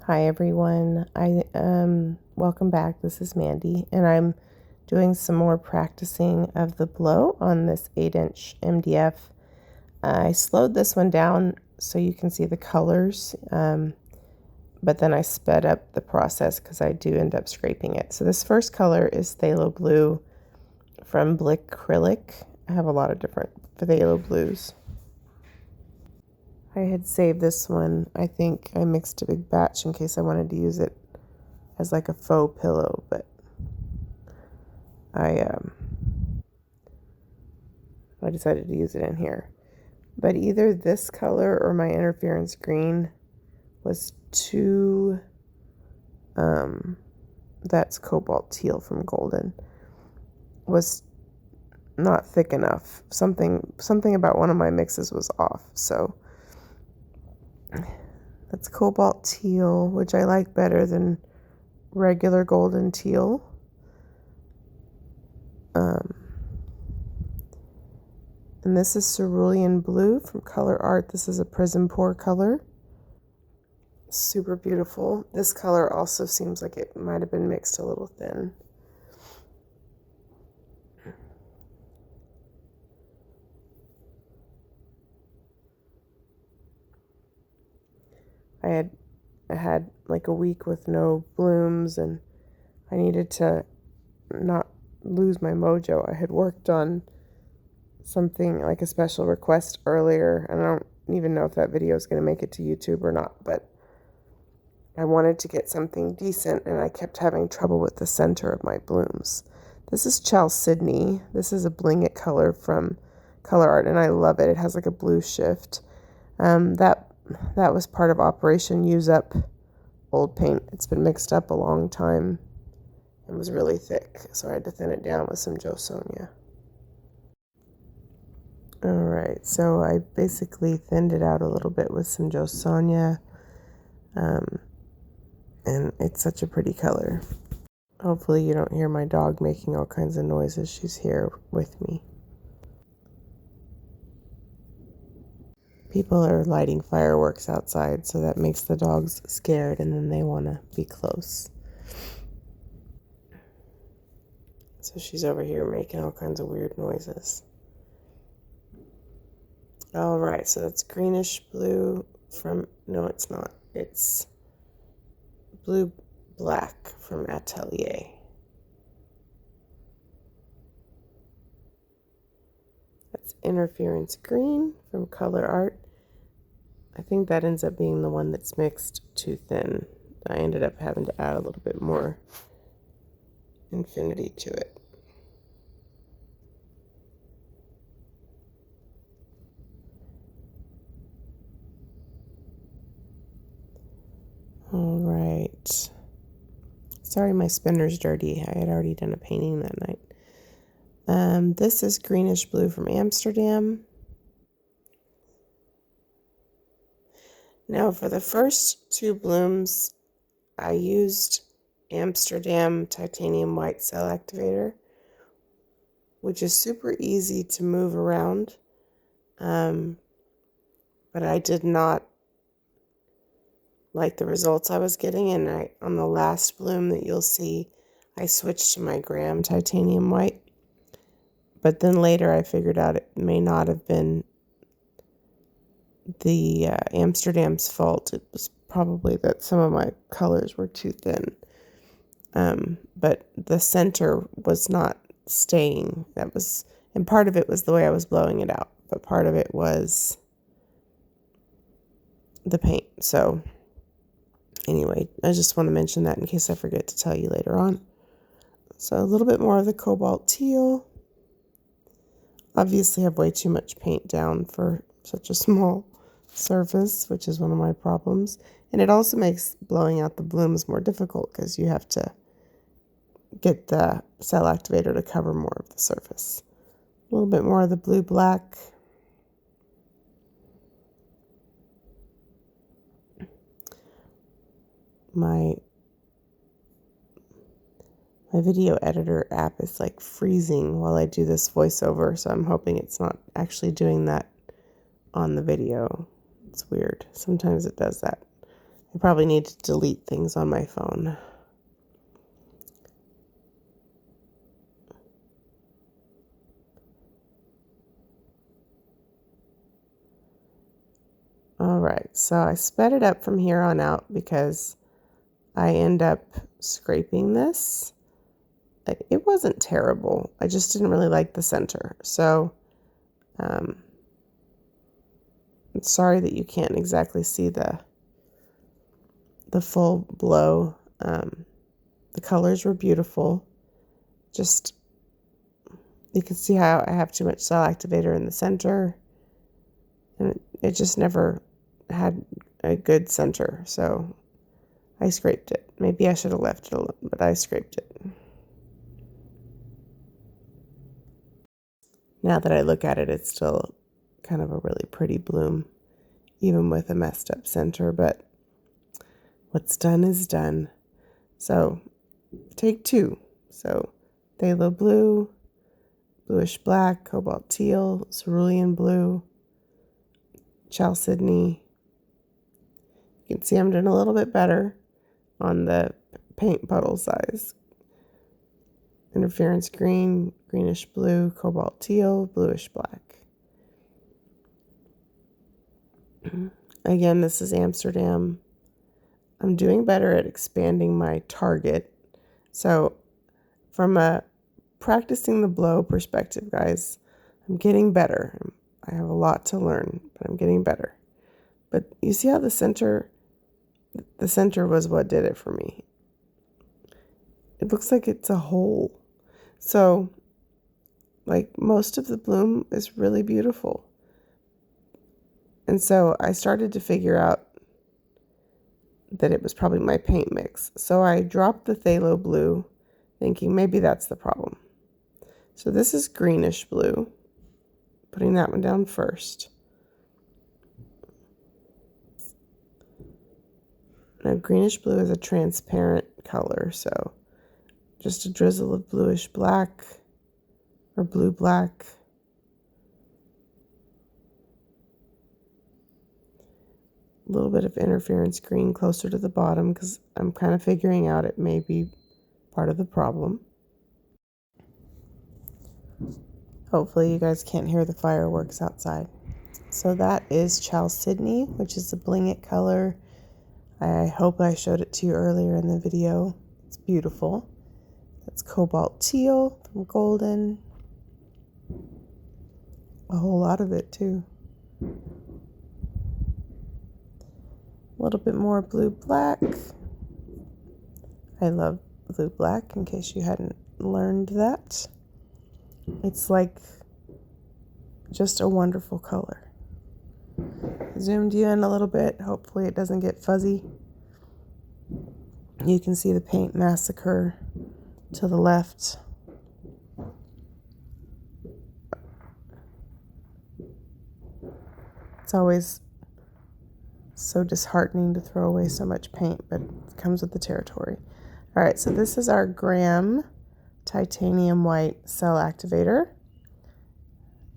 Hi everyone. Welcome back. This is Mandy, and I'm doing some more practicing of the blow on this 8-inch MDF. I slowed this one down so you can see the colors, but then I sped up the process because I do end up scraping it. So this first color is Phthalo Blue from Blickcrylic. I have a lot of different Phthalo blues. I had saved this one. I think I mixed a big batch in case I wanted to use it as like a faux pillow, but I decided to use it in here. But either this color or my interference green was too, that's Cobalt Teal from Golden, was not thick enough. Something about one of my mixes was off, so that's Cobalt Teal, which I like better than regular Golden Teal. And this is Cerulean Blue from Colourarte. This is a PrizmPour color. Super beautiful. This color also seems like it might have been mixed a little thin. I had like a week with no blooms, and I needed to not lose my mojo. I had worked on something like a special request earlier, and I don't even know if that video is going to make it to YouTube or not, but I wanted to get something decent, and I kept having trouble with the center of my blooms. This is Chalcedony. This is a Bling color from Colourarte, and I love it. It has like a blue shift. That was part of Operation Use Up old paint. It's been mixed up a long time and was really thick, so I had to thin it down with some Joe Sonia. Alright, so I basically thinned it out a little bit with some Joe Sonia, and it's such a pretty color. Hopefully you don't hear my dog making all kinds of noises. She's here with me. People are lighting fireworks outside, so that makes the dogs scared, and then they want to be close. So she's over here making all kinds of weird noises. All right, so that's Greenish Blue from, no, it's not. It's Blue Black from Atelier. That's Interference Green from Colourarte. I think that ends up being the one that's mixed too thin. I ended up having to add a little bit more infinity to it. All right. Sorry, my spinner's dirty. I had already done a painting that night. This is Greenish Blue from Amsterdam. Now for the first two blooms, I used Amsterdam Titanium White Cell Activator, which is super easy to move around, but I did not like the results I was getting, and on the last bloom that you'll see, I switched to my Graham Titanium White. But then later I figured out it may not have been the Amsterdam's fault. It was probably that some of my colors were too thin. But the center was not staying. And part of it was the way I was blowing it out, but part of it was the paint. So anyway, I just want to mention that in case I forget to tell you later on. So a little bit more of the Cobalt Teal. Obviously, I have way too much paint down for such a small surface, which is one of my problems. And it also makes blowing out the blooms more difficult because you have to get the cell activator to cover more of the surface. A little bit more of the blue black. My video editor app is like freezing while I do this voiceover, so I'm hoping it's not actually doing that on the video. It's weird. Sometimes it does that. I probably need to delete things on my phone. All right, so I sped it up from here on out because I end up scraping this. It wasn't terrible. I just didn't really like the center. So I'm sorry that you can't exactly see the full blow. The colors were beautiful. Just, you can see how I have too much cell activator in the center. And it just never had a good center. So I scraped it. Maybe I should have left it alone, but I scraped it. Now that I look at it, it's still kind of a really pretty bloom, even with a messed up center, but what's done is done. So take two. So Phthalo blue, bluish black, cobalt teal, cerulean blue, Chalcedony. You can see I'm doing a little bit better on the paint puddle size. Interference green, greenish blue, cobalt teal, bluish black. Again, this is Amsterdam. I'm doing better at expanding my target. So from a practicing the blow perspective, guys, I'm getting better. I have a lot to learn, but I'm getting better. But you see how the center was what did it for me. It looks like it's a hole. So, like, most of the bloom is really beautiful. And so I started to figure out that it was probably my paint mix. So I dropped the phthalo blue, thinking maybe that's the problem. So this is greenish blue, putting that one down first. Now greenish blue is a transparent color, so just a drizzle of bluish black or blue black. A little bit of interference green closer to the bottom because I'm kind of figuring out it may be part of the problem. Hopefully you guys can't hear the fireworks outside. So that is Chalcedony, which is a Bling color. I hope I showed it to you earlier in the video. It's beautiful. That's Cobalt Teal from Golden. A whole lot of it too. A little bit more blue black. I love blue black, in case you hadn't learned that. It's like just a wonderful color. Zoomed you in a little bit. Hopefully it doesn't get fuzzy. You can see the paint massacre to the left. It's always so disheartening to throw away so much paint, but it comes with the territory. All right, so this is our gram titanium white cell activator.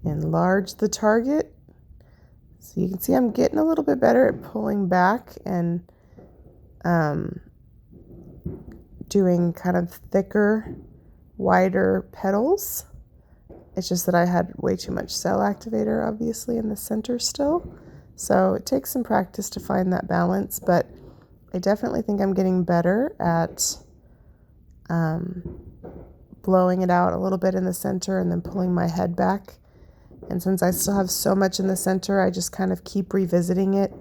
Enlarge the target. So you can see I'm getting a little bit better at pulling back and doing kind of thicker, wider petals. It's just that I had way too much cell activator, obviously, in the center still. So it takes some practice to find that balance, but I definitely think I'm getting better at blowing it out a little bit in the center and then pulling my head back. And since I still have so much in the center, I just kind of keep revisiting it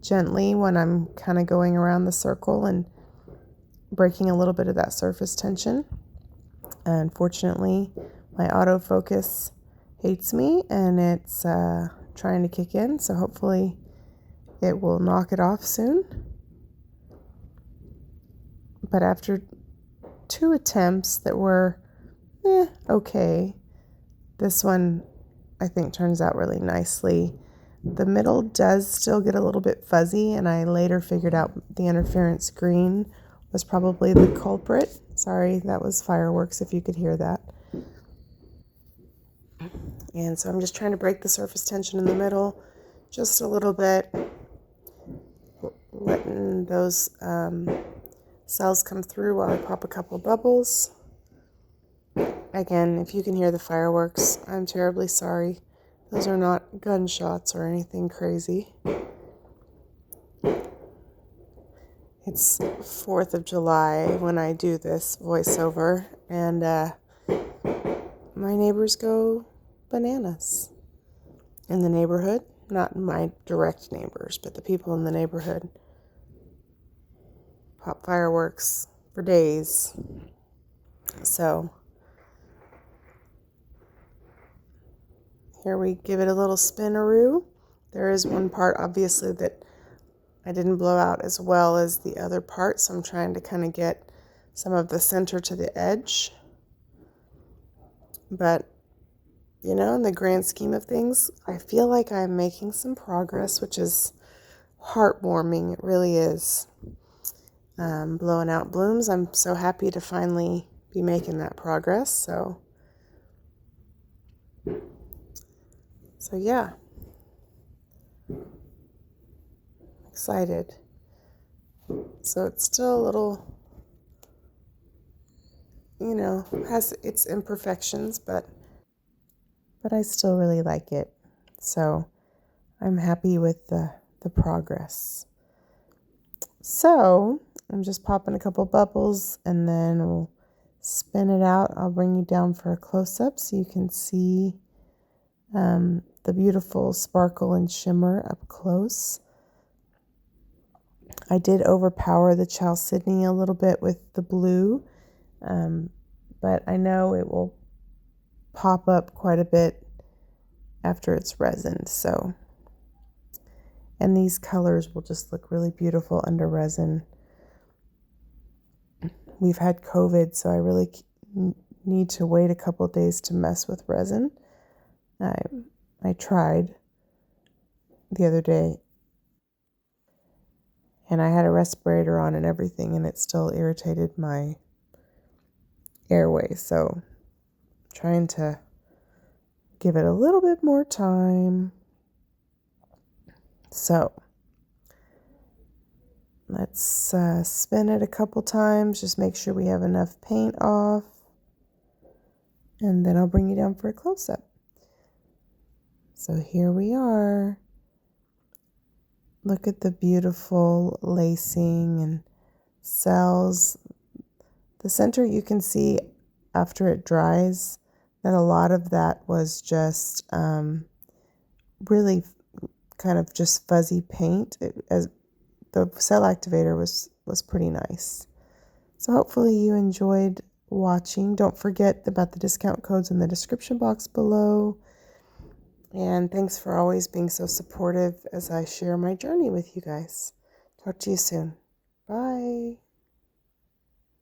gently when I'm kind of going around the circle and breaking a little bit of that surface tension. Unfortunately, my autofocus hates me and it's trying to kick in, so hopefully it will knock it off soon. But after 2 attempts that were okay, this one I think turns out really nicely. The middle does still get a little bit fuzzy, and I later figured out the interference green was probably the culprit. Sorry, that was fireworks if you could hear that. And so I'm just trying to break the surface tension in the middle just a little bit. letting those cells come through while I pop a couple bubbles. Again, if you can hear the fireworks, I'm terribly sorry. Those are not gunshots or anything crazy. It's 4th of July when I do this voiceover, and my neighbors go bananas in the neighborhood. Not my direct neighbors, but the people in the neighborhood pop fireworks for days. So here we give it a little spinaroo. There is one part obviously that I didn't blow out as well as the other part, so I'm trying to kind of get some of the center to the edge. But, you know, in the grand scheme of things, I feel like I'm making some progress, which is heartwarming. It really is. Blowing out blooms. I'm so happy to finally be making that progress. So yeah. Excited. So it's still a little, you know, has its imperfections, but I still really like it. So I'm happy with the progress. So I'm just popping a couple bubbles and then we'll spin it out. I'll bring you down for a close-up so you can see the beautiful sparkle and shimmer up close. I did overpower the Chalcedony a little bit with the blue, but I know it will pop up quite a bit after it's resined. So, and these colors will just look really beautiful under resin. We've had COVID, so I really need to wait a couple days to mess with resin. I tried the other day, and I had a respirator on and everything, and it still irritated my airway. So trying to give it a little bit more time. So let's spin it a couple times. Just make sure we have enough paint off. And then I'll bring you down for a close-up. So here we are. Look at the beautiful lacing and cells. The center, you can see after it dries that a lot of that was just really kind of just fuzzy paint. As the cell activator was pretty nice. So hopefully you enjoyed watching. Don't forget about the discount codes in the description box below. And thanks for always being so supportive as I share my journey with you guys. Talk to you soon. Bye.